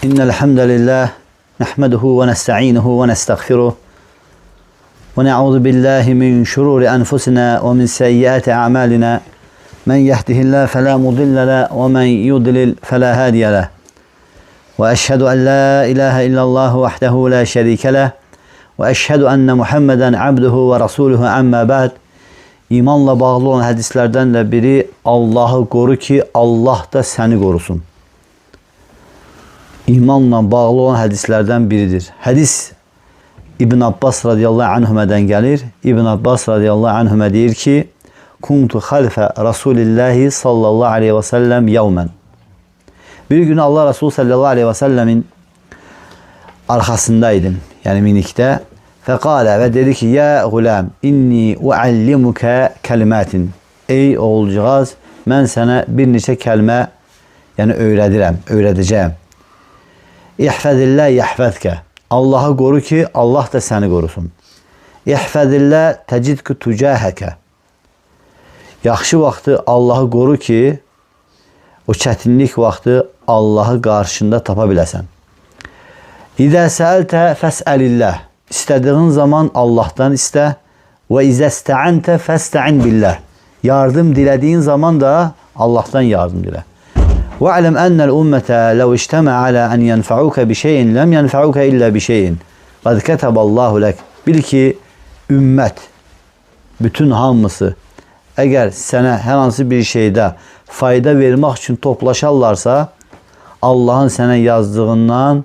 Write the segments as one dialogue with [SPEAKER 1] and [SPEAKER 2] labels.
[SPEAKER 1] İnnel hamdelellahi nahmeduhu ve nestainuhu ve nestağfiruh ve na'udzu billahi min şururi enfusina ve min seyyiati a'malina. Men yehdihillahu fela mudille lehu ve men yudlil fela hadiye lehu. Ve eşhedü en la ilahe illallah vahdehu la şerike lehu ve eşhedü enne Muhammeden abduhu ve rasuluhu amma ba'd. İmanla bağlı olan hadislerden de biri Allah'ı koru ki Allah da seni korusun. İmanla bağlı olan hadislerden biridir. Hadis İbn Abbas radıyallahu anhuma'dan gelir. İbn Abbas radıyallahu anhuma deyir ki: "Kuntu halfe Resulillahi sallallahu aleyhi ve sellem yevmen." Bir gün Allah Resulü sallallahu aleyhi ve sellemin arkasındaydım. Yani minikte. Fekale ve dedi ki: "Ya gulam, inni uallimuke kelimatin." Ey oğulcağız, ben sana bir neçe kelime yani öğreteceğim. İhfazillah yahfazke. Allah'ı koru ki Allah da seni korusun. İhfazillah tecidku tucaheke. Yaxşı vaxtı Allah'ı koru ki o çətinlik vaxtı Allah'ı qarşında tapa biləsən. İzə səəlte fəsəlillah. İstədiğin zaman Allah'tan iste. Ve izə istə'ante fəstə'in billah. Yardım dilediğin zaman da Allah'tan yardım dile. وَعْلَمْ أَنَّ الْأُمَّةَ لَوْ اِجْتَمَعَ عَلَى أَنْ يَنْفَعُوكَ بِشَيْءٍ لَمْ يَنْفَعُوكَ إِلَّا بِشَيْءٍ قَدْ كَتَبَ اللّٰهُ لَكَ. Bil ki ümmet, bütün hamısı eğer sana herhangi bir şeyde fayda vermek için toplaşarlarsa Allah'ın sana yazdığından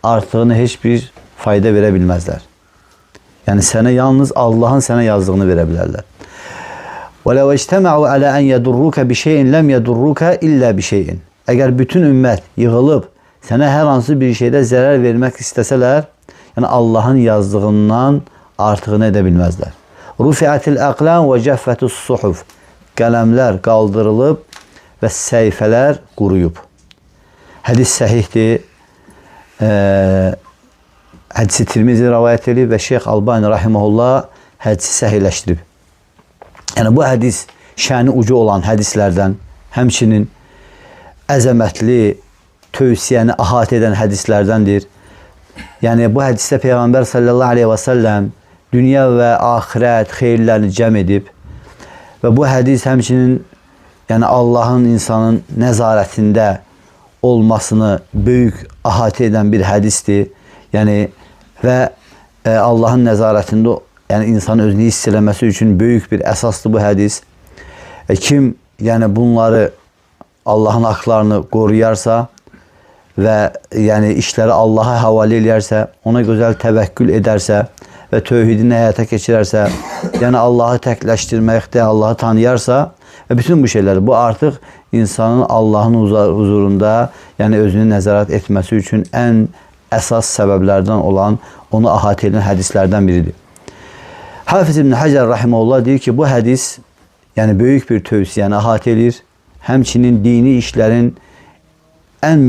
[SPEAKER 1] artığını hiçbir fayda verebilmezler. Yani sana yalnız Allah'ın sana yazdığını verebilirler. وَلَوْ اجْتَمَعُوا عَلَى أَنْ يَدُرُّكَ بِشَيْءٍ لَمْ يَدُرُّكَ إِلَّا بِشَيْءٍ. Eğer bütün ümmet yığılıp sana herhangi bir şeyde zarar vermek isteseler, yani Allah'ın yazdığından artığını edebilmezler. رُفِعَتِ الْاَقْلَامِ وَجَفَّتُ الصُّحُفِ. Kalemler kaldırılıp ve sayfeler kuruyup. Hadis sahihti. Hadisi Tirmizi rivayet edildi ve Şeyh Albani rahimehullah hadisi sahihleştirip. Yani bu hadis şəni ucu olan hadislerden, həmçinin əzəmətli, tövsiyəni əhatə edən hadislerdendir. Yani bu hadiste Peygamber sallallahu aleyhi ve sellem dünya ve ahiret xeyirlerini cəm edib ve bu hadis həmçinin yani Allah'ın insanın nəzarətində olmasını büyük əhatə edən bir hadistir. Yani ve Allah'ın nəzarətində yani insan özünü hiss eləməsi üçün böyük bir əsasdır bu hadis. Kim yani bunları Allah'ın haqlarını qoruyarsa ve yani işleri Allah'a havale ederse, ona güzel təvəkkül ederse ve tövhidini həyata keçirərsə, yani Allah'ı təkləşdirməkdə, Allah'ı tanıyarsa ve bütün bu şeyler, bu artıq insanın Allah'ın huzurunda yani özünü nəzarət etməsi üçün ən əsas səbəblərdən olan, onu əhatə edən hədislərdən biridir. Hafiz İbn Hacer rahimehullah deyir ki bu hadis yani büyük bir tövsiyəni əhatə edir. Həmçinin dini işlerin en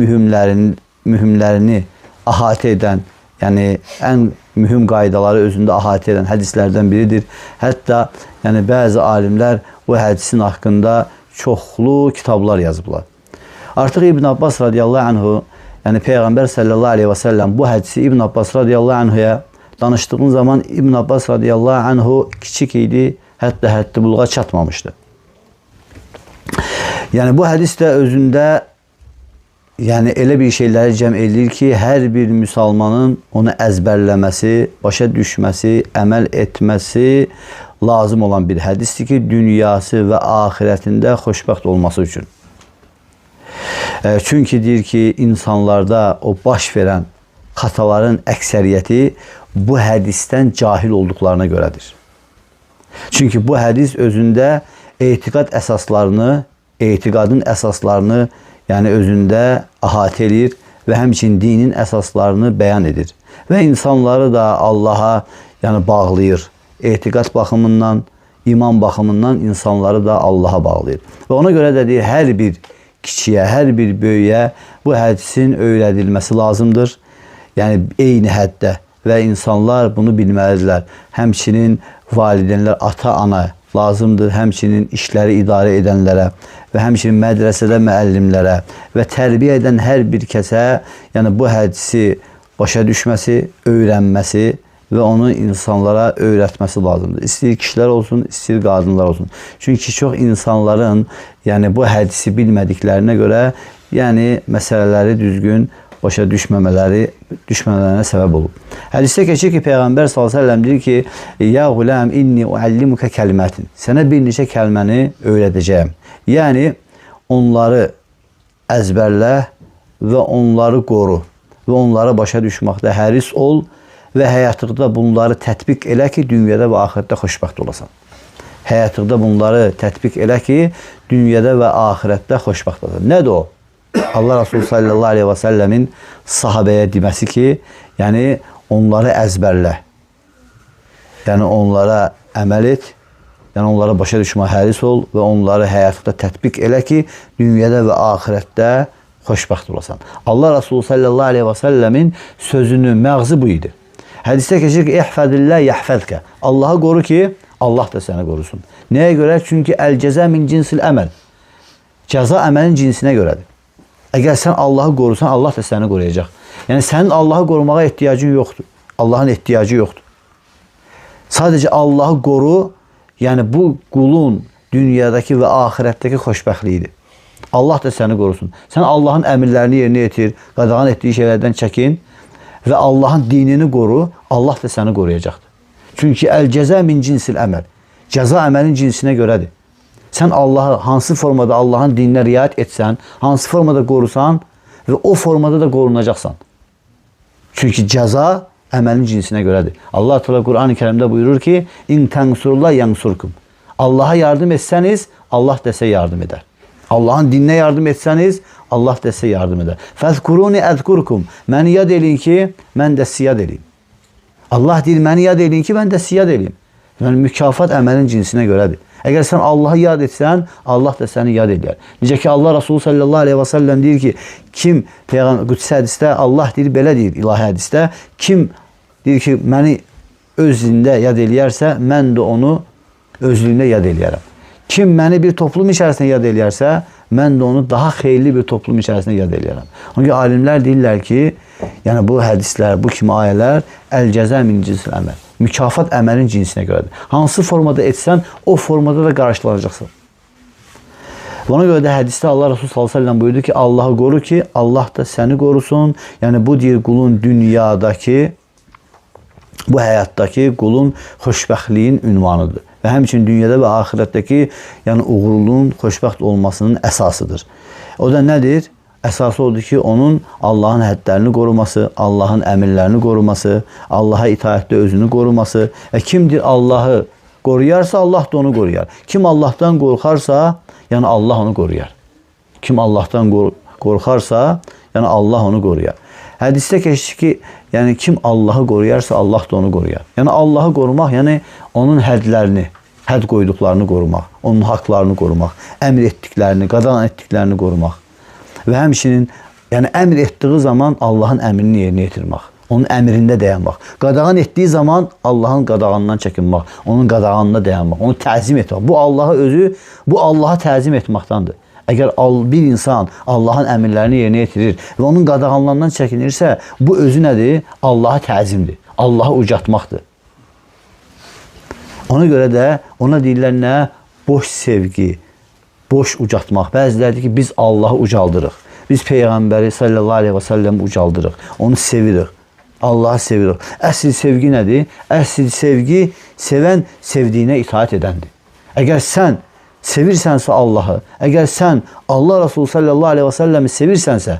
[SPEAKER 1] mühümlerini əhatə eden yani en mühüm qaydaları özünde əhatə eden hadislerden biridir. Hatta yani bazı alimler bu hadisin hakkında çoxlu kitablar yazıblar. Artık İbn Abbas radıyallahu anhu yani Peygamber sallallahu aleyhi ve sellem bu hadisi İbn Abbas radıyallahu anhuya danıştığın zaman İbn Abbas radıyallahu anhu küçük idi, hatta haddi buluğa çatmamıştı. Yani bu hadiste özünde yani elə bir şeyləri cəm edilir ki, her bir Müslümanın onu əzbərləməsi, başa düşməsi, əməl etməsi lazım olan bir hadistir ki, dünyası ve ahirətində xoşbəxt olması üçün. Çünkü deyir ki, insanlarda o baş veren xataların əksəriyyəti bu hadisten cahil olduklarına göredir. Çünkü bu hadis özünde etiqadın əsaslarını yani özünde əhatə edir ve həmçinin dinin əsaslarını beyan edir. Ve insanları da Allah'a yani bağlayır. Etiqad baxımından, iman baxımından insanları da Allah'a bağlayır. Ve ona göre de deyir, her bir kişiye, her bir böyüye bu hadisin öyrədilməsi lazımdır. Yani eyni həddə. Ve insanlar bunu bilməlidirlər. Həmçinin valideynlər, ata-ana lazımdır. Həmçinin işləri idarə edənlərə və həmçinin mədrəsədə müəllimlərə və tərbiyə edən hər bir kəsə, yəni bu hədisi başa düşməsi, öyrənməsi və onu insanlara öyrətməsi lazımdır. İstəyir kişilər olsun, istəyir qadınlar olsun. Çünki çox insanların yəni bu hədisi bilmədiklərinə görə yəni məsələləri düzgün başa düşməmələrinə səbəb olub. Hədisdə keçir ki, Peyğəmbər s.ə.v deyir ki, ya qulam inni uallimuka kəlmətin. Sənə bir neçə kəlməni öyrədəcəyəm. Yəni, onları əzbərlə və onları qoru və onları başa düşməkdə həris ol və həyatında bunları tətbiq elə ki, dünyada və axirətdə xoşbəxt olasan. Həyatında bunları tətbiq elə ki, dünyada və axirətdə xoşbəxt olasan. Nədir o? Allah Resulü sallallahu aleyhi və səlləmin sahabəyə deməsi ki, yəni onları əzbərlə, yəni onlara əməl et, yəni onlara başa düşmə həris ol və onları həyatda tətbiq elə ki, dünyada və axirətdə xoşbəxt olasan. Allah Resulü sallallahu aleyhi və səlləmin sözünün məğzi bu idi. Hədisdə keçir ki, ihfədillə yəhfədkə. Allahı qoru ki, Allah da səni qorusun. Nəyə görə? Çünki əl-cəzə min cinsil əməl. Cəza əməlin cinsinə görədir. Əgər sən Allahı qorusan, Allah da səni qoruyacaq. Yəni, sənin Allahı qorumağa ehtiyacın yoxdur. Allahın ehtiyacı yoxdur. Sadəcə Allahı qoru, yəni bu qulun dünyadakı və axirətdəki xoşbəxtliyidir. Allah da səni qorusun. Sən Allahın əmirlərini yerinə yetir, qadağan etdiyi şeylərdən çəkin və Allahın dinini qoru, Allah da səni qoruyacaqdır. Çünki əl-cəzə min cinsil əməl. Cəza əməlin cinsinə görədir. Sən Allahı hansı formada Allahın dininə riayət etsən, hansı formada qorusan və o formada da qorunacaqsan. Çünki cəza əməlin cinsinə görədir. Allah Teala Qur'an-ı Kərimdə buyurur ki, İn tənsurullah yansurkum. Allah'a yardım etsəniz, Allah da sizə yardım edər. Allahın dininə yardım etsəniz, Allah da sizə yardım edər. Fəzkuruni əzkurkum. Məni yad edin ki, mən də sizi yad edeyim. Allah deyir, məni yad edin ki, mən də sizi yad edeyim. Yəni, mükafat əməlin cinsinə görədir. Əgər sən Allahı yad etsən, Allah da səni yad edər. Necə ki, Allah Resulü sallallahu aleyhi və səlləm deyir ki, kim, Qüdsi hədisdə, Allah deyir, belə deyir, ilahi hədisdə, kim deyir ki, məni özlüyündə yad eləyərsə, mən də onu özlüyündə yad eləyərəm. Kim məni bir toplum içərisində yad eləyərsə, mən də onu daha xeyirli bir toplum içərisində yad eləyərəm. Çünki alimlər deyirlər ki, yəni bu hədislər, bu kimi ayələr əl-cəzə min cinsil əməl. Mükafat əməlin cinsinə görədir. Hansı formada etsən, o formada da qarşılanacaqsın. Ona görə də hədisdə Allah Resulü sallallahu aleyhi ve sellem buyurdu ki, Allahı qoru ki, Allah da səni qorusun. Yəni bu deyir qulun dünyadakı, bu həyatdakı qulun xoşbəxtliyin ünvanıdır. Və həmçinin dünyada və axirətdəki, yəni uğurluğun xoşbəxt olmasının əsasıdır. O da nədir? Əsası odur ki, onun Allahın hədlərini qoruması, Allahın əmirlərini qoruması, Allaha itaətdə özünü qoruması və kimdir Allahı qoruyarsa, Allah da onu qoruyar. Kim Allahdan qorxarsa, yəni Allah onu qoruyar. Kim Allahdan qorxarsa, yəni Allah onu qoruyar. Hədisdə keçir ki, yəni kim Allahı qoruyarsa, Allah da onu qoruyar. Yəni Allahı qorumaq, yəni onun hədlərini, hədd qoyduqlarını qorumaq, onun haqlarını qorumaq, əmr etdiklərini, qadağan etdiklərini qorumaq. Və həmçinin, yəni əmr etdiyi zaman Allahın əmrini yerinə yetirmək, onun əmrində dayanmaq. Qadağan etdiyi zaman Allahın qadağanından çəkinmək, onun qadağanında dayanmaq, onu təzim etmək. Bu Allahı özü, bu Allaha təzim etməkdandır. Əgər bir insan Allahın əmrlərini yerinə yetirir və onun qadağanlarından çəkinirsə, bu özü nədir? Allaha təzimdir, Allahı ucatmaqdır. Ona görə də ona deyirlər nə? Boş sevgi, boş ucatmaq. Bəziləri deyir ki, biz Allahı ucaldırıq. Biz Peyğəmbəri sallallahu aleyhi və səlləm ucaldırıq. Onu sevirik. Allahı sevirik. Əsl sevgi nədir? Əsl sevgi sevən sevdiyinə itaat edəndir. Əgər sən sevirsənsə Allahı, əgər sən Allah Resulü sallallahu aleyhi və səlləmi sevirsənsə,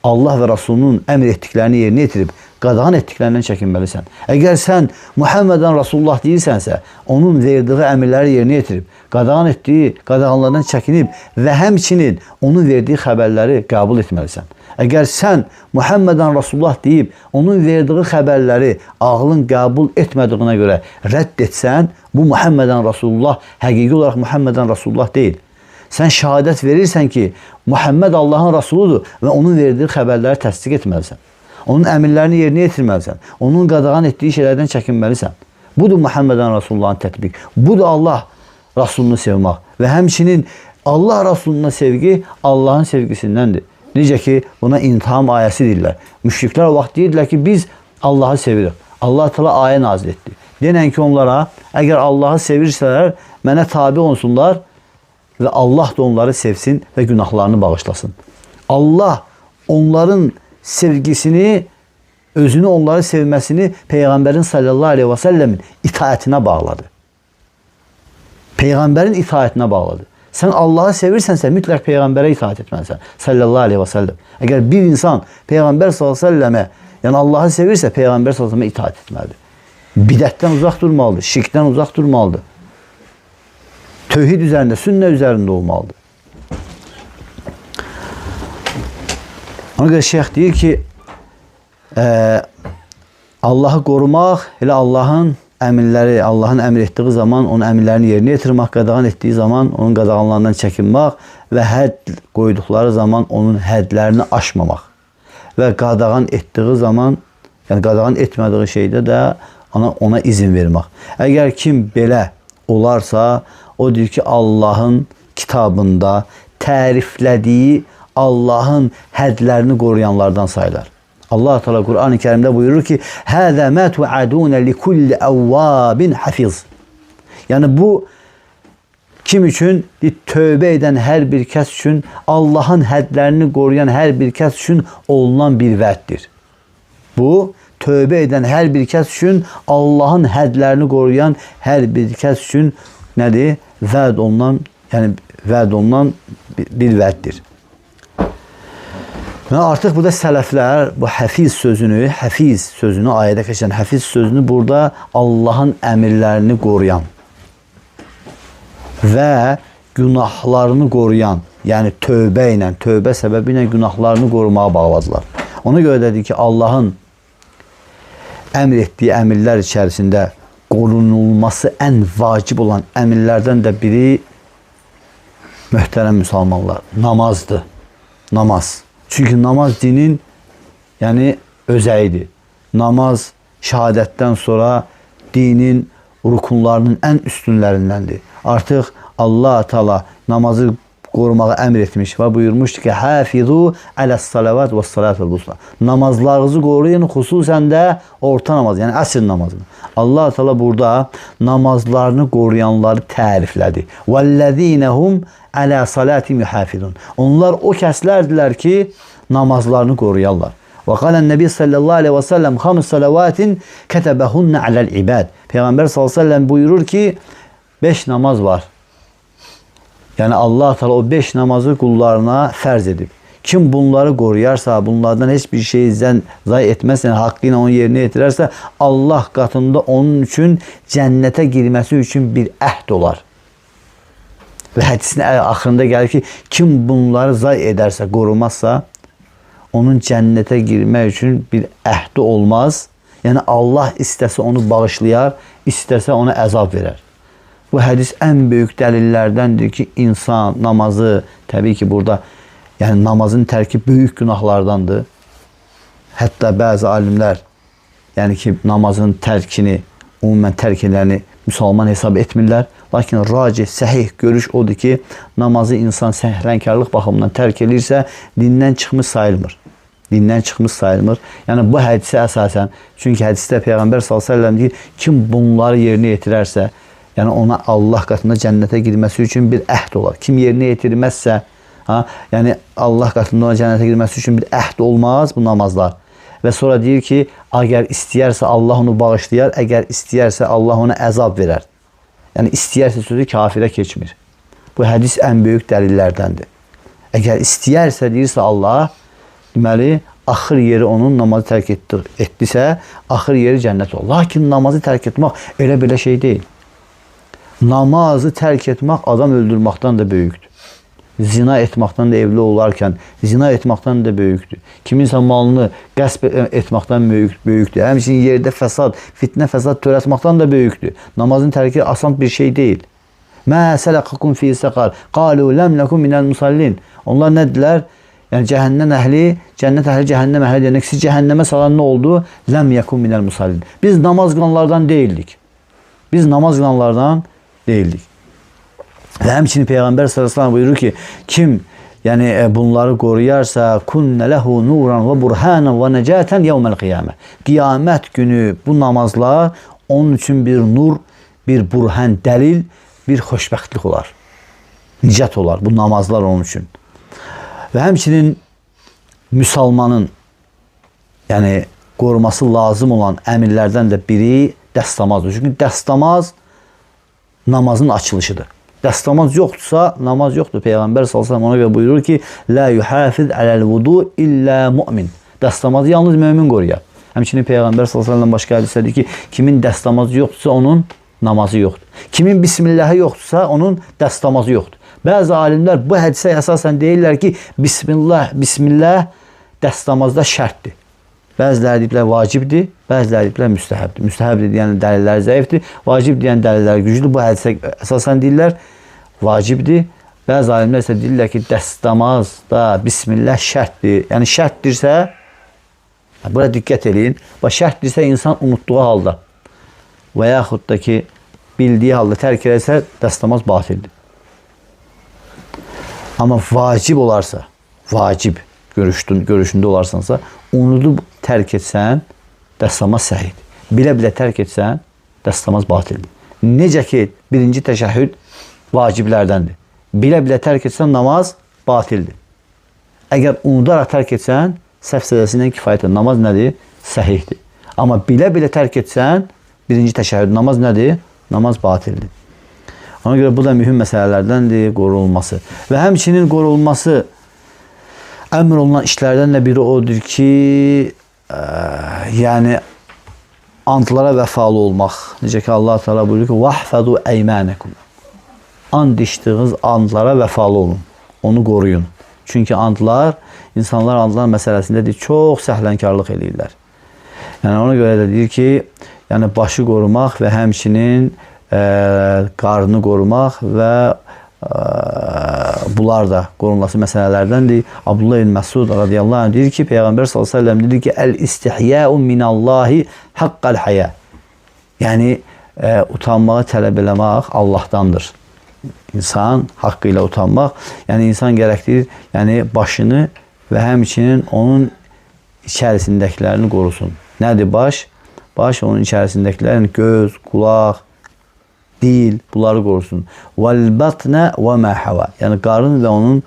[SPEAKER 1] Allah və Rasulunun əmr etdiklərini yerinə yetirib, qadağan etdiklərindən çəkinməlisən. Əgər sən Muhammedən Rasulullah deyirsənsə, onun verdiyi əmirləri yerinə yetirib, qadağan etdiyi qadağanlardan çəkinib və həmçinin onun verdiyi xəbərləri qəbul etməlisən. Əgər sən Muhammedən Rasulullah deyib, onun verdiyi xəbərləri ağlın qəbul etmədiyinə görə rədd etsən, bu Muhammedən Rasulullah həqiqi olaraq Muhammedən Rasulullah deyil. Sən şəhadət verirsən ki, Muhammed Allahın Rasuludur və onun verdiyi xəbərləri təsdiq etməlisən. Onun əmirlərini yerinə yetirməlisən. Onun qadağan etdiyi şeylərdən çəkinməlisən. Budur Muhammedən Rasulullahın tətbiq. Budur Allah Rasulunu sevmək və həmçinin Allah Rasuluna sevgi Allahın sevgisindəndir. Necə ki, buna İntiham ayəsi deyirlər. Müşriklər o vaxt deyirlər ki, biz Allahı sevirik. Allah Teala ayə nazil etdi. Denən ki, onlara, əgər Allahı sevirsələr, mənə tabi olsunlar və Allah da onları sevsin və günahlarını bağışlasın. Allah onların sevgisini, özünü onları sevməsini Peyğəmbərin sallallahu aleyhi və səlləmin itaətinə bağladı. Peyğəmbərin itaətinə bağladı. Sən Allahı sevirsənsə mütləq Peyğəmbərə itaət etməlisən. Sallallahu aleyhi və səlləm. Əgər bir insan Peyğəmbər sallallahu aleyhi və səlləmə, yəni Allahı sevirsə Peyğəmbər sallallahu aleyhi və səlləmə itaət etməlidir. Bidətdən uzaq durmalıdır, şirkdən uzaq durmalıdır. Tövhid üzərində, sünnə üzərində olmalıdır. Ona görə şeyx deyir ki, Allahı qorumaq, elə Allahın əmirləri, Allahın əmr etdiyi zaman onun əmirlərini yerinə yetirmək, qadağan etdiyi zaman onun qadağanlarından çəkinmək və hədd qoyduqları zaman onun həddlərini aşmamaq və qadağan etdiyi zaman, yəni qadağan etmədiyi şeydə də ona izin vermək. Əgər kim belə olarsa, o deyir ki, Allahın kitabında təriflədiyi Allahın həddlərini qoruyanlardan sayılar. Allah Teala Kur'an-ı Kerim'de buyurur ki: "Hâzâ mâ tu'adûne li kulli evvâbin hafiz." Yani bu kim için? Tövbe eden her bir kəs üçün, Allah'ın həddlərini qoruyan her bir kəs üçün olunan bir vəddir. Bu tövbe eden her bir kəs üçün, Allah'ın həddlərini qoruyan her bir kəs üçün nədir? Vəd olunan, yəni vəd olunan bir vəddir. Və artıq burada sələflər bu həfiz sözünü ayədə keçən həfiz sözünü burada Allahın əmirlərini qoruyan və günahlarını qoruyan, yəni tövbə ilə, tövbə səbəbi ilə günahlarını qorumağa bağladılar. Ona görə dedi ki, Allahın əmr etdiyi əmirlər içərisində qorunulması ən vacib olan əmirlərdən də biri, möhtərəm müsəlmanlar, namazdır. Namaz. Çünki namaz dinin yəni özəyidir. Namaz şəhadətdən sonra dinin rukunlarının ən üstünlərindəndir. Artıq Allah Teala namazı qorumağı əmr etmiş və buyurmuşdu ki: "Hafizu alas-salavat ve's-salatul-wusta." Namazlarınızı qoruyun, xüsusən də orta namaz, yəni əsr namazını. Allah Teala burada namazlarını qoruyanları təriflədi. "Vellezînehum ala salatihim yuhafizun." Onlar o kəslərdilər ki, namazlarını qoruyarlar. Və qalan Nəbi sallallahu aleyhi və səlləm: "Xams salavatin ketebehunne alel ibad." Peyğəmbər sallallahu aleyhi və səlləm buyurur ki, 5 namaz var. Yəni Allah Teala o 5 namazı qullarına fərz edib. Kim bunları qoruyarsa, bunlardan heç bir şey zayi etməzsə, haqqı ilə onu yerinə yetirərsə, Allah qatında onun üçün cənnətə girməsi üçün bir əhd olar. Və hədisin axırında gəlir ki, kim bunları zay edərsə, qorumazsa, onun cənnətə girmək üçün bir əhdi olmaz. Yəni Allah istəsə onu bağışlayar, istəsə ona əzab verər. Bu hədis ən böyük dəlillərdəndir ki, insan namazı, təbii ki burada, yəni namazın tərki böyük günahlardandır. Hətta bəzi alimlər, yəni ki namazın tərkini, umumən tərk edəni müsəlman hesab etmirlər. Lakin racih, səhih görüş odur ki, namazı insan səhrənkarlıq baxımından tərk edirsə, dindən çıxmış sayılmır. Dindən çıxmış sayılmır. Yəni bu hədisə əsasən, çünki hədisdə Peyğəmbər sallallahu əleyhi və səlləm deyir, kim bunları yerinə yetirərsə, yəni ona Allah qatında cənnətə girməsi üçün bir əhd olar. Kim yerinə yetirməzsə, yəni Allah qatında ona cənnətə girməsi üçün bir əhd olmaz bu namazlar. Və sonra deyir ki, əgər istəyərsə Allah onu bağışlayar, əgər istəyərsə Allah ona əzab verər. Yəni istəyərsə sözü kafirə keçmir. Bu hədis ən böyük dəlillərdəndir. Əgər istəyərsə deyirsə Allah, deməli axır yeri onun namazı tərk etdisə, axır yeri cənnət olur. Lakin namazı tərk etmək elə belə şey deyil. Namazı tərk etmək adam öldürməkdən də böyükdür. Zina etməkdən də evli olarkən, zina etməkdən də böyükdür. Kiminsə malını qəsb etməkdən böyükdür. Həmçinin yerdə fəsad, fitnə fəsad törətməkdən də böyükdür. Namazın tərki asan bir şey deyil. Mə sələqəkum fî səqar, qalu ləm nəkum minəl musallin. Onlar nədilər? Yəni cəhənnəm əhli, cənnət əhli, cəhənnəm əhli deyək. Siz cəhənnəmə salan nə oldu? Ləm yəkum minəl musallin. Biz namaz qılanlardan deyildik. Biz namaz qılanlardan deyildik. Ve həmçinin Peyğəmbər sallallahu əleyhi və səlləm buyurur ki, kim yani bunları koruyarsa kunne lehu nuran ve burhanen ve necaten yevmel kıyame. Kıyamet günü bu namazlar onun için bir nur, bir burhan, delil, bir xoşbəxtlik olar. Nicat olar bu namazlar onun için. Ve həmçinin Müslümanın yani koruması lazım olan əmirlərdən də biri dəstəmazdır. Çünkü dəstəmaz namazın açılışıdır. Dəstəmaz yoxdursa namaz yoxdur. Peyğəmbər sallallahu əleyhi və səlləm ona görə buyurur ki, la yuhafiz aləl vudu illə mu'min. Dəstəmazı yalnız mömin qoruyar. Həmçinin Peyğəmbər sallallahu əleyhi və səlləm başqa hədisdə deyir ki, kimin dəstəmazı yoxdursa onun namazı yoxdur. Kimin bismillahı yoxdursa onun dəstəmazı yoxdur. Bəzi alimlər bu hədisə əsasən deyirlər ki, bismillah dəstəmazda şərtdir. Bəziləri deyiblər vacibdir, bəziləri deyiblər müstəhəbdir. Müstəhəbdir deyən dəlillər zəifdir, vacib deyən dəlillər güclüdür. Bu hədisə əsasən deyirlər vacibdir. Bəzi alimlər isə deyirlər ki, dəstəmazda bismillah şərtdir. Yəni şərtdirsə, bura diqqət edin. Şərtdirsə insan unutduğu halda və yaxud da ki, bildiyi halda tərk edərsə dəstəmaz batildir. Amma vacib olarsa, vacib görüşündə olarsansa, unudub tərk etsən, dəstəmaz səhiddir. Bilə-bilə tərk etsən, dəstəmaz batildir. Necə ki, birinci təşəhhüd vaciblərdəndir. Bilə-bilə tərk etsən, namaz batildir. Əgər unudaraq tərk etsən, səhv sədəsindən kifayətdir. Namaz nədir? Səhihdir. Amma bilə-bilə tərk etsən, birinci təşəhhüd namaz nədir? Namaz batildir. Ona görə bu da mühüm məsələlərdəndir, qorunulması. Və həmçinin qorunulması əmr olunan işlərdən də biri odur ki, yəni antlara vəfalı olmaq. Necə ki Allah Teala buyurur ki, "Vahfadu eymanakum." And içdiyiniz antlara vəfalı olun. Onu qoruyun. Çünki antlar, insanlar antlar məsələsində çox səhlənkarlıq eləyirlər. Yəni ona görə də deyir ki, yəni başı qorumaq və həmçinin qarnını qorumaq və bunlar da qorunması məsələlərdəndir. Abdullah ibn Məsud radiyallahu anh deyir ki, Peyğəmbər sallallahu əleyhi və səlləm deyir ki, "El-istihya'u minallahi haqqal haya." Yəni utanmağı tələb eləmək Allahdandır. İnsan haqqı ilə utanmaq, yəni insan gərəkdir, yəni başını və həmçinin onun içərisindəkilərini qorusun. Nədir baş? Baş onun içərisindəkilərin göz, qulaq, dil, bunları qorusun. Vəl-batnə və mə hava. Yəni qarın və onun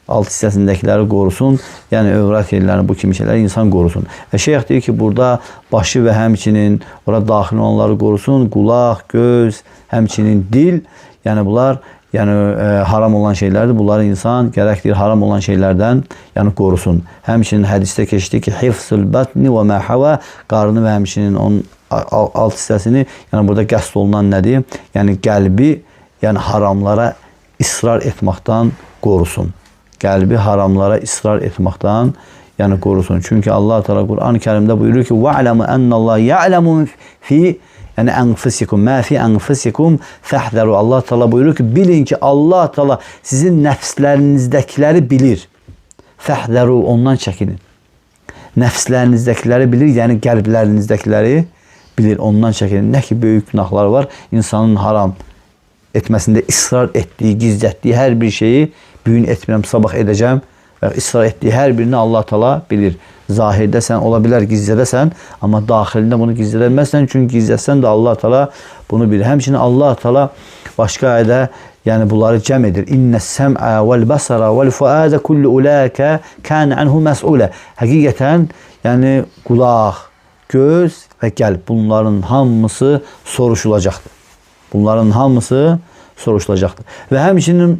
[SPEAKER 1] alt hissəsindəkiləri qorusun. Yəni övrət yerlərini, bu kimi şeyləri insan qorusun. Və şeyx deyir ki, burada başı və həmçinin ora daxil olanları qorusun. Qulaq, göz, həmçinin dil. Yəni bunlar haram olan şeylərdir. Bunları insan gərəkdir haram olan şeylərdən qorusun. Həmçinin hədisdə keçdi ki, hifzul batni və mə hava, qarını və həmçinin onun alt hissəsini, yəni burada qəsd olunan nədir? Yəni qəlbi, yəni haramlara israr etməkdən qorusun. Qəlbi haramlara israr etməkdən yəni qorusun. Çünki Allah Teala Quran-ı Kərimdə buyurur ki: "Va'lamu ennallaha ya'lamu fi yəni enfusikum ma fi enfusikum fahzaru." Allah Teala buyurur ki, bilin ki Allah Teala sizin nəfslərinizdəkiləri bilir. Fahzaru, ondan çəkinin. Nəfslərinizdəkiləri bilir, yəni qəlblərinizdəkiləri bilir, ondan çəkinin. Nə ki böyük günahlar var, insanın haram etməsində israr etdiyi, gizlətdiyi hər bir şeyi bu gün etmirəm, sabah edəcəm və israr etdiyi hər birini Allah Teala bilir. Zahirdə sən ola bilər gizlədəsən, amma daxilində bunu gizlədəməzsən, çünki gizlətsən də Allah Teala bunu bilir. Həmçinin Allah Teala başqa ayədə yəni bunları cəm edir. İnnes-sem'a vel-basara vel-fuada kullu ulaka kana anhu mas'ula. Həqiqətən yəni qulaq, göz və qəlb, bunların hamısı soruşulacaqdır. Bunların hamısı soruşulacaqdır. Və həmçinin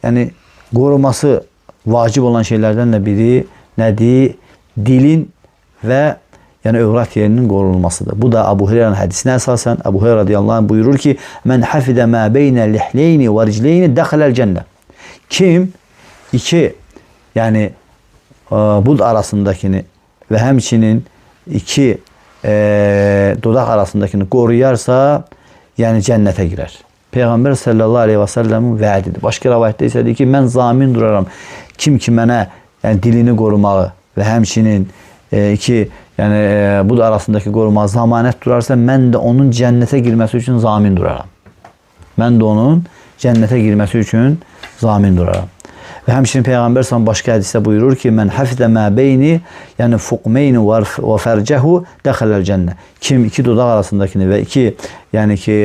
[SPEAKER 1] yəni qoruması vacib olan şeylərdən də biri nədir? Dilin və yəni övrət yerinin qorunulmasıdır. Bu da Əbu Hüreyrənin hədisinə əsasən Əbu Hüreyrə radiyallahu anh buyurur ki, "Mən hafidə mə beynə lihleyni və ricleyni dəxələl cənnə." Kim iki yəni bud arasındakini və həmçinin iki dodaq arasındakini qoruyarsa, yəni cənnətə girər. Peyğəmbər sallallahu aleyhi və səlləmin vədidir. Başqa rivayətdə isə deyir ki, mən zamin duraram. Kim ki mənə yəni dilini qorumağı və həmçinin iki yəni bu da arasındakı qorumağa zəmanət durarsa, mən də onun cənnətə girməsi üçün zamin duraram. Mən də onun cənnətə girməsi üçün zamin duraram. Və həmçinin Peyğəmbər sallallahu başqa hədisdə buyurur ki, "Mən hafizə ma beyni, yəni fuqmeyni və fərcəhu dəxələl cənnə." Kim iki dodaq arasındakını və iki, yəni ki,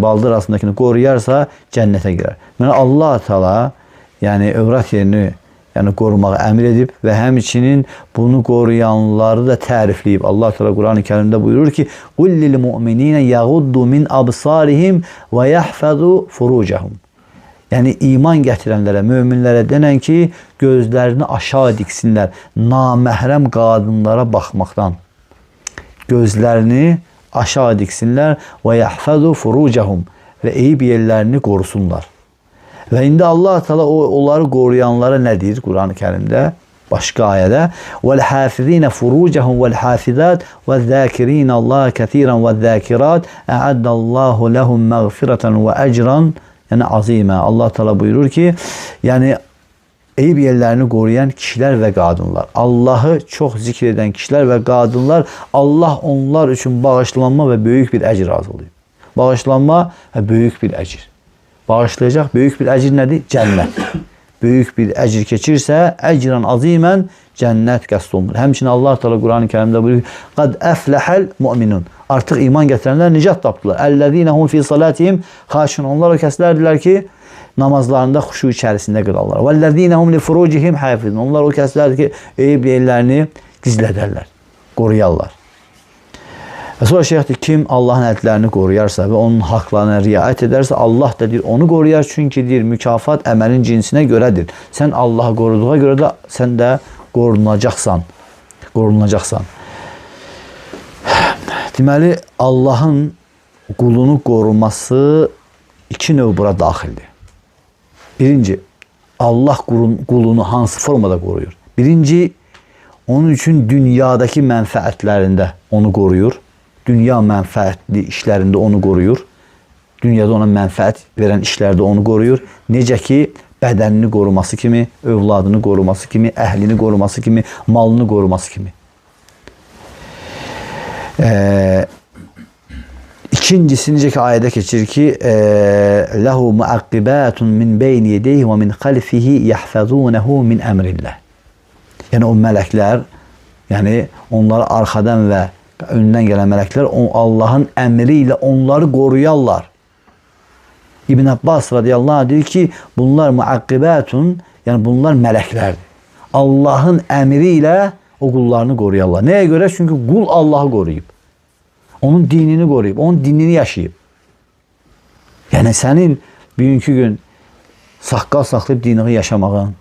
[SPEAKER 1] baldır arasındakını qoruyarsa cənnətə girər. Yəni Allah Teala yəni övrət yerini yəni qorumağı əmr edib və həmçinin bunu qoruyanları da tərifləyib. Allah Teala Qurani-Kərimdə buyurur ki: "Qul lil mu'minina yaghuddu min absarihim və yahfazu furucahum." Yəni iman gətirənlərə, möminlərə denən ki, gözlərini aşağı diksinlər, naməhrəm qadınlara baxmaqdan. Gözlərini aşağı diksinlər və yahfazu furucahum və eyib yerlərini qorusunlar. Və indi Allah Teala onları qoruyanlara nə deyir Qurani-Kərimdə? Başqa ayədə: "Vəl-hafizina furucahum vəl-hafizat vəz-zakirinallaha kəsiran vəz-zakirat a'addallahu lahum mağfiratan və ecran." Yəni azimə. Allah Teala buyurur ki, yəni eyib yerlərini qoruyan kişilər və qadınlar, Allahı çox zikr edən kişilər və qadınlar, Allah onlar üçün bağışlanma və böyük bir əcr hazırlayıb. Bağışlanma və böyük bir əcr. Bağışlayacaq böyük bir əcr nədir? Cənnət. Böyük bir əcr keçirsə, əcran azimən cənnət qəsd olunur. Həmçinin Allah Teala Qurani-Kərimdə buyurur: "Qad əfləhəl mu'minun." Artıq iman gətirənlər nicat tapdılar. "Əlləzinəhum fi salatihim xaşun." Onlar o kəslərdirlər ki, namazlarında xuşu içərisində qılarlar. "Vəlləzinəhum li furucihim hafizun." Onlar o kəslərdir ki, eyib yerlərini gizlədərlər, qoruyarlar. Və sonra şeyx deyir, kim Allahın ədlərini qoruyarsa və onun haqlarına riayət edərsə, Allah da deyir, onu qoruyar. Çünki deyir, mükafat əməlin cinsinə görədir. Sən Allahı qoruduğuna görə də sən də qorunacaqsan. Deməli, Allahın qulunu qoruması iki növ bura daxildir. Birinci, Allah qulunu hansı formada qoruyur? Birinci, onun üçün dünyadakı mənfəətlərində onu qoruyur. Dünya mənfəətli işlərində onu qoruyur. Dünyada ona mənfəət verən işlərdə onu qoruyur. Necə ki, bədənini qoruması kimi, övladını qoruması kimi, əhlini qoruması kimi, malını qoruması kimi. İkincisi necə ki ayədə keçir ki, "Ləhu muaqqibatun min beyni yedeyhi və min xalfihi yahfazunahu min əmrillah." Yəni o mələklər, yəni onları arxadan və öndən gələn mələklər Allahın əmri ilə onları qoruyarlar. İbn Abbas radiyallahu anh deyir ki, bunlar muaqqibatun, yəni bunlar mələklərdir. Allahın əmri ilə o qullarını qoruyarlar. Nəyə görə? Çünki qul Allahı qoruyub. Onun dinini qoruyub, onun dinini yaşayıb. Yəni sənin bugünkü gün saqqal saxlayıb dinini yaşamağın,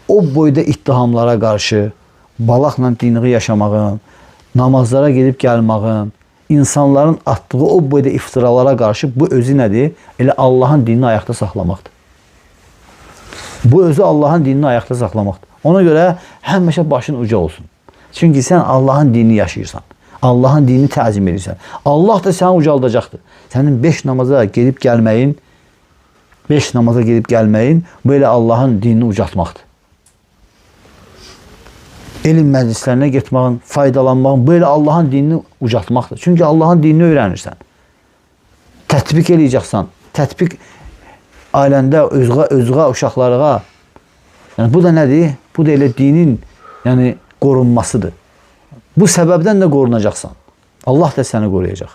[SPEAKER 1] o boyda ittihamlara qarşı balaqla dinini yaşamağın, namazlara gedib gəlmağın, insanların atdığı o boyda iftiralara qarşı bu özü nədir? Elə Allahın dinini ayaqda saxlamaqdır. Bu özü Allahın dinini ayaqda saxlamaqdır. Ona görə həmişə başın uca olsun. Çünki sən Allahın dinini yaşayırsan. Allahın dinini təzim edirsən. Allah da səni ucaldacaqdır. Sənin 5 namaza gedib gəlməyin belə Allahın dinini ucaltmaqdır. Elm məclislərinə getmağın, faydalanmağın belə Allahın dinini ucaltmaqdır. Çünki Allahın dinini öyrənirsən. Tətbiq eləyəcəksən. Tətbiq ailəndə özünə, uşaqlarına. Yəni bu da nədir? Bu da elə dinin yəni qorunmasıdır. Bu səbəbdən də qorunacaqsan. Allah da səni qoruyacaq.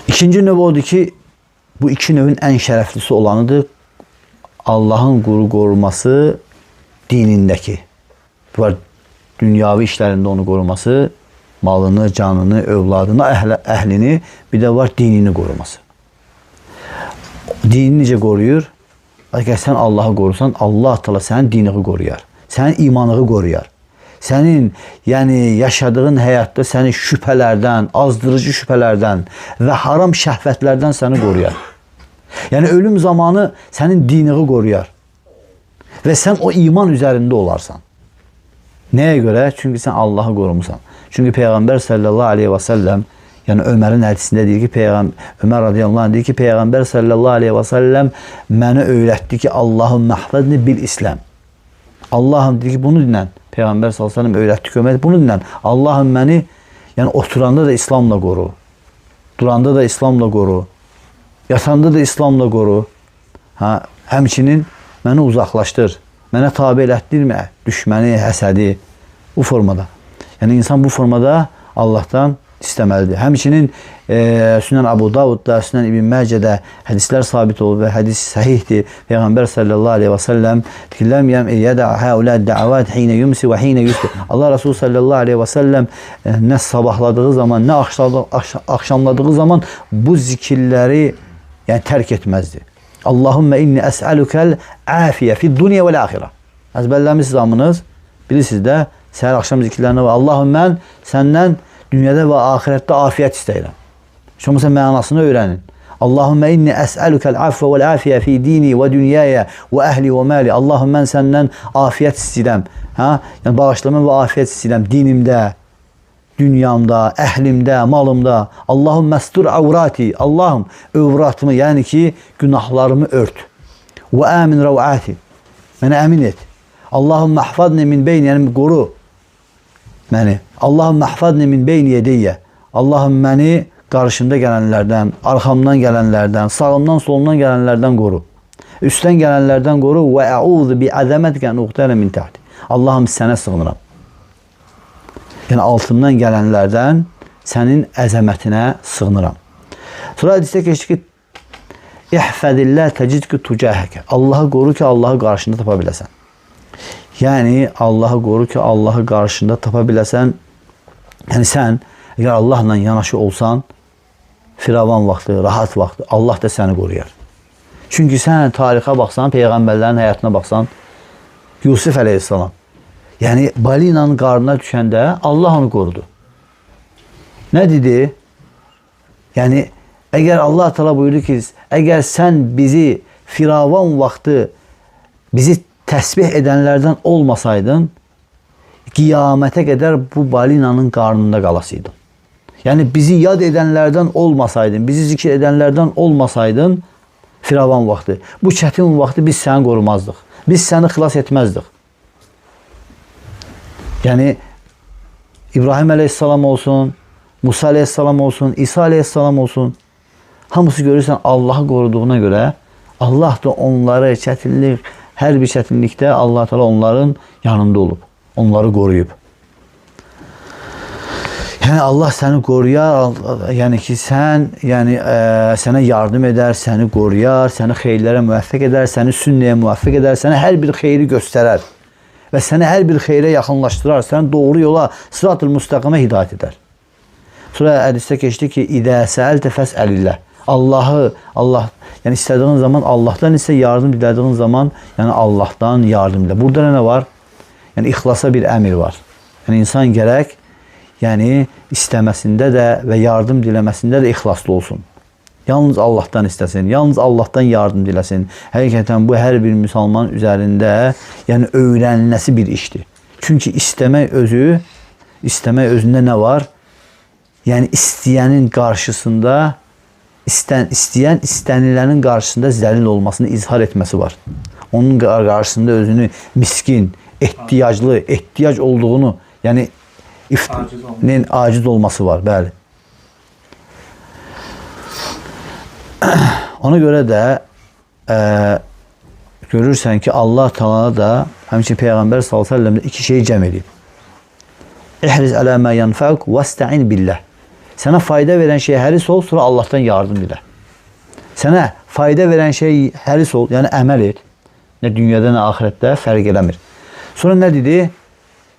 [SPEAKER 1] İkinci növ odur ki, bu iki növün ən şərəflisi olanıdır. Allahın qoruması dinindəki. Bu var, dünyavi işlərində onu qoruması, malını, canını, övladını, əhlini, bir də var dinini qoruması. Dinini necə qoruyur? Əgər sən Allahı qorusan, Allah Teala sənin dinini qoruyar. Sənin imanını qoruyar. Sənin yəni yaşadığın həyatda səni şübhələrdən, azdırıcı şübhələrdən və haram şəhvətlərdən səni qoruyar. Yəni ölüm zamanı sənin dinini qoruyar. Və sən o iman üzərində olarsan. Nəyə görə? Çünki sən Allahı qorumusan. Çünki Peyğəmbər sallallahu aleyhi və səlləm, yəni Ömərin hədisində deyir ki, Ömər radiyallahu anh deyir ki, Peyğəmbər sallallahu aleyhi və səlləm mənə öyrətdi ki, Allahım məhfəzni bil İslam. Allahım deyir ki, bunu dinlə. Peyğəmbər sallallahu aleyhi və səlləm öyrətdi ki, Ömər bunu dinlə. Allahım məni Yəni oturanda da İslamla qoru. Duranda da İslamla qoru. Yatanda da İslamla qoru. Həmçinin məni uzaqlaşdır. Mənə tabe elətdirmə düşməni, həsədi. Bu formada. Yəni insan bu formada Allahdan istəməlidir. Həmçinin Sünan Abu Davudda, Sünan İbn Məcədə hədislər sabit olub və hədis səhihdir. Peyğəmbər sallallahu aleyhi və səlləm "Ləm yədə həulə də'avat hinə yumsi və hinə yusbih." Allah Resulü sallallahu aleyhi və səlləm nə sabahladığı zaman, nə axşamladığı zaman bu zikirləri yəni tərk etməzdi. Allahümmə inni əs'əlükəl əfiyyə fid-dunya vəl-əxirə. Əzbərləmiş zamınız, bilirsiniz də, səhər axşam zikirlərinə var. Allahım, mən səndən dünyada və axirətdə afiyət istəyirəm. Şunun mənasını öyrənin. Allahümmə inni əs'əlükəl əfvə vəl-əfiyyə fi dini və dünyaya və əhli və məli. Allahım, mən səndən afiyət istəyirəm. Yəni bağışlama və afiyət istəyirəm dinimdə, dünyamda, əhlimdə, malımda. Allahım məstur əvrati. Allahım, övratımı, yəni ki, günahlarımı ört. Və əmin rəvəti. Mənə əmin et. Allahım məhfadni min beyni, yəni qoru məni. Allahım məhfadni min beyni yediyyə. Allahım məni qarşımda gələnlərdən, arxamdan gələnlərdən, sağımdan, solumdan gələnlərdən qoru. Üstdən gələnlərdən qoru. Və əuzu bi əzəmətikə nuqtələ min təhti. Allahım, sənə sığınıram. Yəni altından gələnlərdən sənin əzəmətinə sığınıram. Sonra hədisdə keçdi ki, İhfədillə təcidki tucəhəkə. Allahı qoru ki, Allahı qarşında tapa biləsən. Yəni Allahı qoru ki, Allahı qarşında tapa biləsən. Yəni sən əgər Allahla yanaşı olsan, firavan vaxtı, rahat vaxtı, Allah da səni qoruyar. Çünki sən tarixə baxsan, peyğəmbərlərin həyatına baxsan, Yusuf əleyhissalam, yəni balinanın qarnına düşəndə Allah onu qorudu. Nə dedi? Yəni əgər Allah Teala buyurdu ki, əgər sən bizi firavan vaxtı bizi təsbih edənlərdən olmasaydın, qiyamətə qədər bu balinanın qarnında qalasıydın. Yəni bizi yad edənlərdən olmasaydın, bizi zikir edənlərdən olmasaydın, firavan vaxtı, bu çətin vaxtı biz səni qorumazdıq. Biz səni xilas etməzdik. Yəni İbrahim əleyhissalam olsun, Musa əleyhissalam olsun, İsa əleyhissalam olsun, hamısı görürsən Allahı qoruduğuna görə Allah da onları çətinlik, hər bir çətinlikdə Allah Teala onların yanında olub, onları qoruyub. Yəni Allah səni qoruyar, yəni ki sən, yəni sənə yardım edər, səni qoruyar, səni xeyirlərə müvəffəq edər, səni sünnəyə müvəffəq edər, sənə hər bir xeyri göstərər və səni hər bir xeyrə yaxınlaşdırar, səni doğru yola, sırat-ül müstəqimə hidayət edər. Sonra hədisdə keçdi ki, İdə səəltə fəsəlillah. Allah, yəni istədiyin zaman Allahdan isə yardım dilədiyin zaman, yəni Allahdan yardım dilə. Burada nə var? Yəni ixlasa bir əmr var. Yəni insan gərək, yəni istəməsində də və yardım diləməsində də ixlaslı olsun. Yalnız Allahdan istəsin, yalnız Allahdan yardım diləsin. Həqiqətən bu hər bir müsəlman üzərində, yəni öyrənilməsi bir işdir. Çünki istəmək özündə nə var? Yəni istəyənin qarşısında, istəyən istənilənin qarşısında zəlil olmasını izhar etməsi var. Onun qarşısında özünü miskin, ehtiyaclı, ehtiyac olduğunu, yəni aciz olması var, bəli. Ona görə də görürsən ki, Allah Teala da həmçinin Peyğəmbər sallallahu əleyhi və səlləm iki şeyi cəm edib. İhriz alə mə yenfəuk vəstəin billah. Sənə fayda verən şeyə həris ol, sonra Allahdan yardım dilə. Sənə fayda verən şey həris ol, yəni əməl et. Nə dünyada, nə axirətdə fərq eləmir. Sonra nə dedi?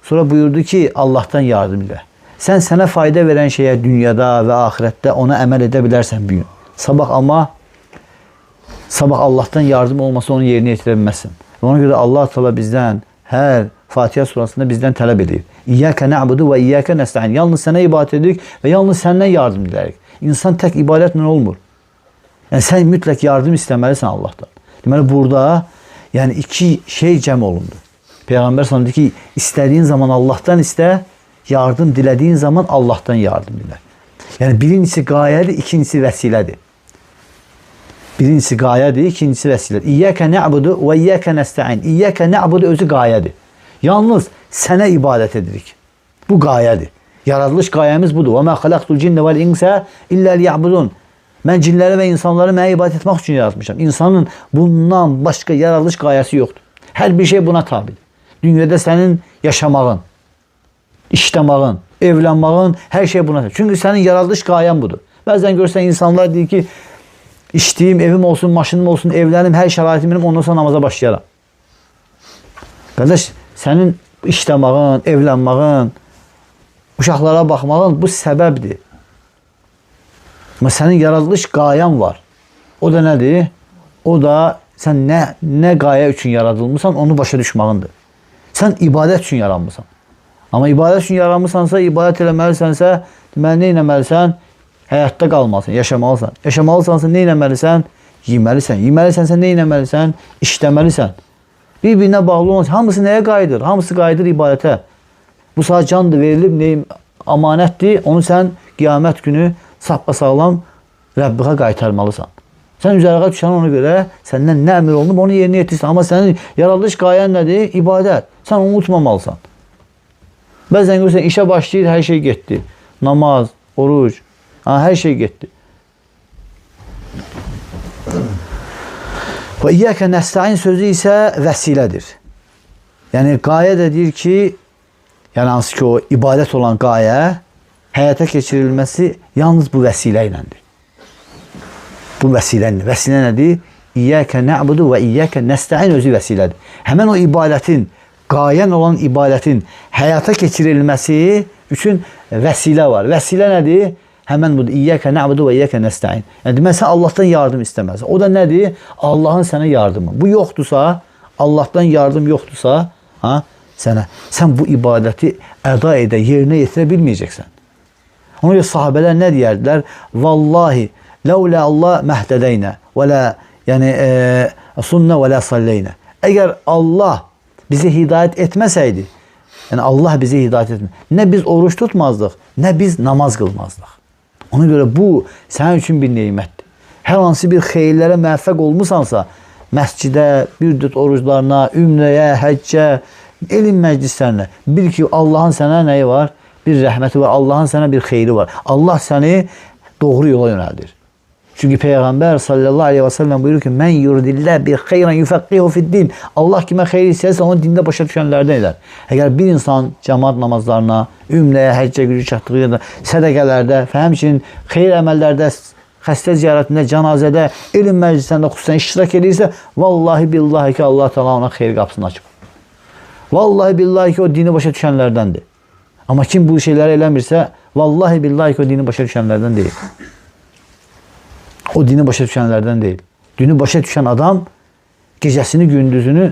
[SPEAKER 1] Sonra buyurdu ki, Allahdan yardım dilə. Sən sənə fayda verən şeyə dünyada və axirətdə ona əməl edə bilərsən bir gün. Sabah Allahdan yardım olmasa onu yerinə yetirə bilməzsən. Ona görə Allah Teala bizdən hər Fatiha surasında bizdən tələb edir. İyyəkə nə'budu və iyyəkə nəstə'in. Yalnız sənə ibadət edirik və yalnız səndən yardım dilərik. İnsan tək ibadətlə olmur. Yəni sən mütləq yardım istəməlisən Allahdan. Deməli burada yəni iki şey cəm olundu. Peyğəmbər sallallahu əleyhi və səlləm deyir ki, istədiyin zaman Allahdan istə, yardım dilədiyin zaman Allahdan yardım dilə. Yəni birincisi qayədir, ikincisi vəsilədir. Birincisi qayədir, ikincisi vəsilədir. İyyəkə nə'budu və iyyəkə nəstə'in. İyyəkə nə'budu özü qayədir. Yalnız sənə ibadət edirik. Bu qayədir. Yaradılış qayəmiz budur. Və mə xalaqtul cinnə vəl insə illə liya'budun. Mən cinləri və insanları mənə ibadət etmək üçün yaratmışam. İnsanın bundan başqa yaradılış qayəsi yoxdur. Hər bir şey buna tabidir. Dünyada sənin yaşamağın, işləmağın, evlənmağın, hər şey buna tabidir. Çünki sənin yaradılış qayən budur. Bəzən görsən insanlar deyir ki, işləyim, evim olsun, maşınım olsun, evlənim, hər şəraitim benim, ondan sonra namaza başlayaram. Qardaş, sənin işləmağın, evlənmağın, uşaqlara baxmağın bu səbəbdir. Amma sənin yaradılış qayən var. O da nədir? O da sən nə qayə üçün yaradılmısan, onu başa düşmağındır. Sən ibadət üçün yaranmısan. Amma ibadət üçün yaranmısansa, ibadət eləməlisənsə, deməli, nə eləməlisən? Həyatda qalmalısan, yaşamalısan. Yaşamalısansa, nə eləməlisən? Yeməlisən. Yeməlisənsə, nə eləməlisən? İşləməlisən. Bir-birinə bağlı olmaz. Hamısı nəyə qayıdır? Hamısı qayıdır ibadətə. Bu saat candır verilib, neyim, amanətdir. Onu sən qiyamət günü sapasağlam Rəbbıqa qaytarmalısan. Sən üzərəyə düşən ona görə səndən nə əmr olunub, onu yerinə yetirsən. Amma sənin yaradılış qayən nədir? İbadət. Sən onu unutmamalısan. Bəzən görürsən, işə başlayır, hər şey getdi. Namaz, oruc, hər şey getdi. Və İyyəkə nəstəin sözü isə vəsilədir. Yəni, qayə də deyir ki, yəni hansı ki, o ibadət olan qayə həyata keçirilməsi yalnız bu vəsilə iləndir. Bu vəsilədir. Vəsilə nədir? İyyəkə nə'budu və iyyəkə nəstəin özü vəsilədir. Həmən o ibadətin, qayən olan ibadətin həyata keçirilməsi üçün vəsilə var. Vəsilə nədir? Həmən budur. İyyəkə nə'budu və iyyəkə nəstəin. Yəni, demək, sən Allahdan yardım istəməlisən. O da nədir? Allahın sənə yardımı. Bu yoxdursa, Allahdan yardım yoxdursa, sən bu ibadəti əda edə, yerinə yetirə bilməyəcəksən. Ona görə sahabələr nə deyərdilər? Vallahi, ləulə Allah məhdədəynə və lə, yəni, sunnə və lə salleynə. Əgər Allah bizi hidayət etməsəydi, yəni Allah bizi hidayət etməsəydi, nə biz oruç tutmazdıq, nə biz namaz qılmazdıq. Ona görə bu sənin üçün bir neymətdir. Hər hansı bir xeyirlərə müvəffəq olmusansa, məscidə, bir düt oruclarına, ümrəyə, həccə, elm məclislərinə, bil ki, Allahın sənə nəyi var? Bir rəhməti var, Allahın sənə bir xeyri var. Allah səni doğru yola yönəldir. Çünki Peyğəmbər sallallahu aleyhi və səlləm buyurur ki, mən yuridillə bir xeyran yufəqqihu fiddin. Allah kimə xeyir istəyirsə, onu dində başa düşənlərdən edər. Əgər bir insan cəmaat namazlarına, ümrəyə, həccə gücü çatdığı, sədəqələrdə, həmçinin xeyir əməllərdə, xəstə ziyarətində, cənazədə, elm məclislərində xüsusən iştirak edirsə, vallahi billahi ki, Allah təala ona xeyir qapısını açıb. Vallahi billahi ki, o dini başa düşənlərdəndir. Amma kim bu şeyləri eləmirsə, vallahi billahi ki, o dini başa düşənlərdən deyil. O dini başa düşənlərdən deyil. Dini başa düşən adam gecəsini, gündüzünü,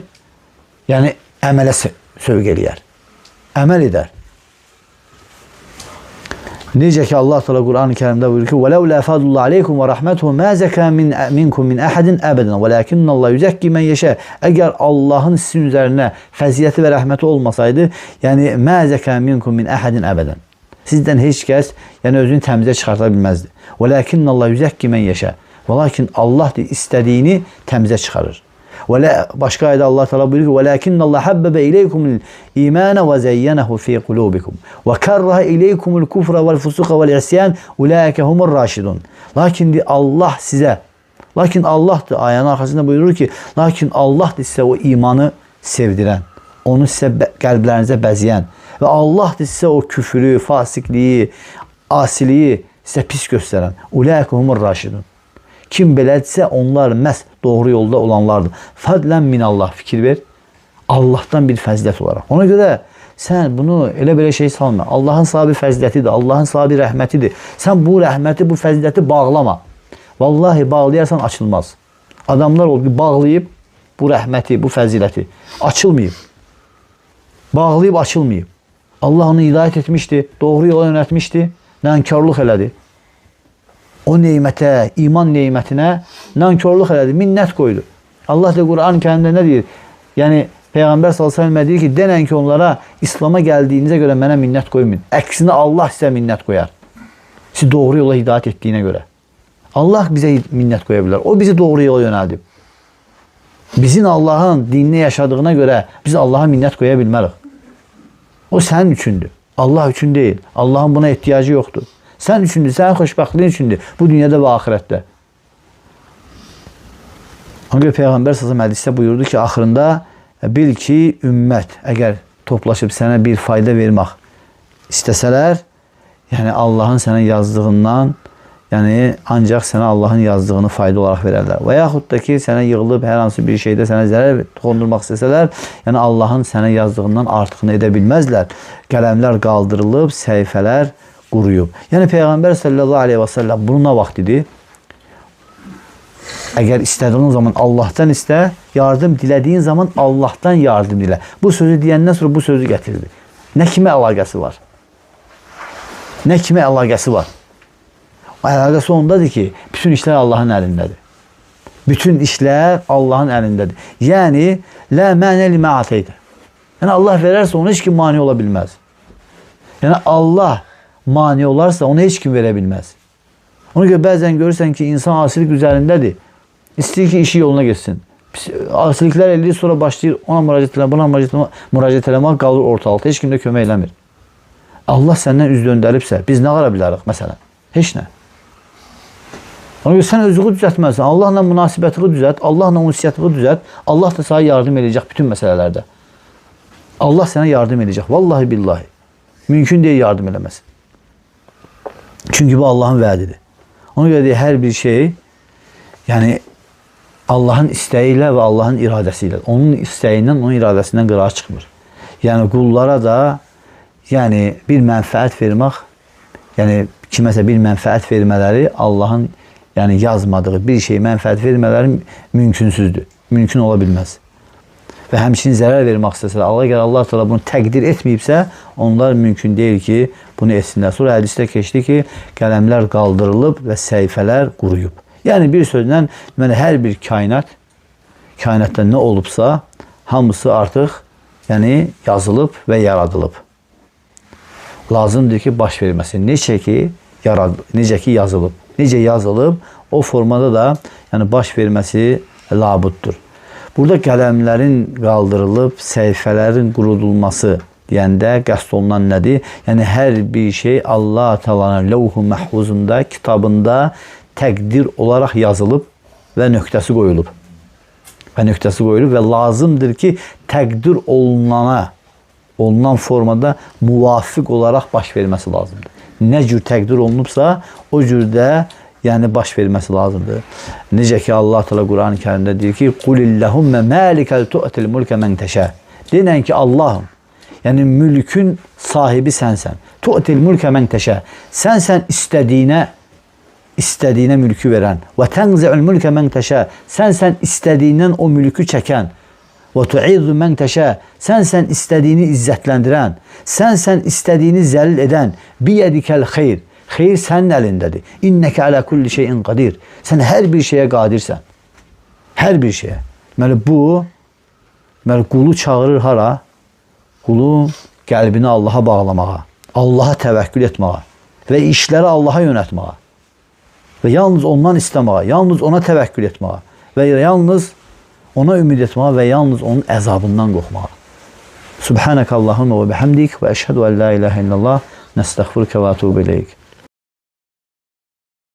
[SPEAKER 1] yəni əmələ sövq eləyər. Əməl edər. Necə ki, Allah Teala Quran-ı Kərimdə buyurur ki, وَلَوْ لَا فَضُ اللّٰهِ عَلَيْكُمْ وَرَحْمَتُهُ مَا زَكَى مِنْكُمْ مِنْ أَحَدٍ أَبَدًا وَلَكِنَّ اللّٰهَ يُزَكِّي مَنْ يَشَاءُ. Əgər Allahın sizin üzərinə fəziləti və rəhməti olmasaydı, yəni مَا زَكَى مِنْكُمْ مِنْ أَحَدٍ أَبَدًا. Sizdən heç kəs yəni özünü təmizə çıxarta bilməzdi. وَلَكِنَّ اللّٰهَ يُزَكِّي مَنْ يَشَاءُ. Lakin Allah istədiyini təmizə çıxarır. Başqa ayədə Allah Teala buyurur ki, وَلَكِنَّ اللّٰهَ حَبَّبَ إِلَيْكُمُ الْإِيمَانَ وَزَيَّنَهُ فِي قُلُوبِكُمْ وَكَرَّهَ إِلَيْكُمُ الْكُفْرَ وَالْفُسُوقَ وَالْعِصْيَانَ أُولَٰئِكَ هُمُ الرَّاشِدُونَ. Lakin Allah sizə, lakin Allahdır ayənin arxasında buyurur ki, lakin Allahdır sizə o imanı sevdirən, onu sizə qəlblərinizə bəzəyən və Allahdır sizə o küfrü, fasiqliyi, asiliyi sizə pis göstərən. أُولَٰئِكَ هُمُ الرَّاشِدُونَ. Kim belədirsə, onlar məhz doğru yolda olanlardır. Fədlən minallah, fikir ver. Allahdan bir fəzilət olaraq. Ona görə sən bunu elə-belə şey salma. Allahın sahibi fəzilətidir, Allahın sahibi rəhmətidir. Sən bu rəhməti, bu fəziləti bağlama. Vallahi bağlayarsan açılmaz. Adamlar oldu ki, bağlayıb bu rəhməti, bu fəziləti. Açılmayıb. Bağlayıb açılmayıb. Allah onu hidayət etmişdi, doğru yola yönətmişdi, nənkarlıq elədi. O neymətə, iman neymətinə nankörlük elədi, minnət qoydu. Allah da Quran-ı Kərimdə nə deyir? Yəni, Peyğəmbər s.ə.v deyir ki, denən ki, onlara İslam'a gəldiyinizə görə mənə minnət qoymayın. Əksinə Allah sizə minnət qoyar. Sizi doğru yola hidayət etdiyinə görə. Allah bizə minnət qoya bilər. O bizi doğru yola yönəldib. Bizim Allahın dinini yaşadığına görə biz Allaha minnət qoya bilmərik. O sənin üçündür. Allah üçün deyil. Allahın buna ehtiyacı yoxdur. Sən üçündür, sənin xoşbəxtliyin üçündür. Bu dünyada və axirətdə. Ona görə Peyğəmbər s.ə.v hədisdə buyurdu ki, axırında bil ki, ümmət əgər toplaşıb sənə bir fayda vermək istəsələr, yəni Allahın sənə yazdığından, yəni ancaq sənə Allahın yazdığını fayda olaraq verərlər. Və yaxud da ki, sənə yığılıb hər hansı bir şeydə sənə zərər toxundurmaq istəsələr, yəni Allahın sənə yazdığından artıqını edə bilməzlər. Qələmlər qaldırılıb, səhifələr quruyub. Yəni Peyğəmbər sallallahu aleyhi və səlləm bunu nə vaxt idi? Əgər istədiyin zaman Allahdan istə, yardım dilədiyin zaman Allahdan yardım dilə. Bu sözü deyəndən sonra bu sözü gətirdi. Nə kimə əlaqəsi var? Nə kimə əlaqəsi var? Əlaqəsi ondadır ki, bütün işlər Allahın əlindədir. Bütün işlər Allahın əlindədir. Yəni, lə mənə limə ateydə. Yəni, Allah verərsə, ona heç kim mani ola bilməz. Yəni, Allah mani olarsa, ona heç kim verə bilməz. Ona görə bəzən görürsən ki, insan asilik üzərindədir. İstəyir ki, işi yoluna geçsin. Asiliklər eləyir, sonra başlayır, ona müraciət eləmək, buna müraciət eləmək, qalır ortalıqda. Heç kim də kömək eləmir. Allah səndən üz döndəribsə, biz nə qara bilərik, məsələn? Heç nə. Ona görə sən özünü düzəltməlisən. Allahla münasibətini düzəlt, Allahla ünsiyyətini düzəlt. Allah da sənə yardım edəcək bütün məsələlərdə. Allah sənə yardım edəcək. Vallahi billahi. Mümkün deyil yardım eləməsin. Çünki bu Allahın vədidir. Ona görə deyir, hər bir şey, yəni Allahın istəyi ilə və Allahın iradəsi ilə. Onun istəyindən, onun iradəsindən qırağa çıxmır. Yəni qullara da yəni bir mənfəət vermək, yəni kiməsə bir mənfəət vermələri Allahın yəni yazmadığı bir şey mənfəət vermələri mümkünsüzdür. Mümkün ola bilməz. Və həmçinin zərər vermək istəsələr, Allah Teala bunu təqdir etməyibsə, onlar mümkün deyil ki, bunu etsinlər. Sonra hədisdə keçdi ki, qələmlər qaldırılıb və səhifələr quruyub. Yəni bir sözlə, hər bir kainatda nə olubsa, hamısı artıq yəni yazılıb və yaradılıb. Lazımdır ki, baş verməsi. Necə ki yazılıb. Necə yazılıb, o formada da yəni baş verməsi labuddur. Burada qələmlərin qaldırılıb, səhifələrin qurudulması deyəndə qəsd olunan nədir? Yəni hər bir şey Allah Taala'nın Levh-i Məhfuzunda, kitabında təqdir olaraq yazılıb və nöqtəsi qoyulub. Və lazımdır ki, təqdir olunan formada müvafiq olaraq baş verməsi lazımdır. Nə cür təqdir olunubsa, o cürdə yəni baş verməsi lazımdır. Necə ki Allah Teala Quran-ı Kərimdə deyir ki: "Qulillahumma malikal tu'til mulka men təşə." Denən ki, Allahım, yəni mülkün sahibi sənsən. Tu'til mulka men təşə. Sənsən istədiyinə mülkü verən. Və tənzi'ul mulka men təşə. Sənsən istədiyindən o mülkü çəkən. Və tu'izzu men təşə. Sənsən istədiyini izzətləndirən. Sənsən istədiyini zəlil edən. Biyədikəl xeyr. Xeyr sənin əlindədir. İnnəkə alə kulli şeyin qadir. Sən hər bir şeyə qadirsən. Hər bir şeyə. Deməli bu, qulu çağırır hara? Qulu qəlbini Allaha bağlamağa, Allaha təvəkkül etməyə və işləri Allaha yönətməyə və yalnız ondan istəməyə, yalnız ona təvəkkül etməyə və yalnız ona ümid etməyə və yalnız onun əzabından qorxmağa. Subhanəkallahumma və bihamdik və əşhədu ən la ilahə illallah nəstəğfiruka və etûbü ileyk.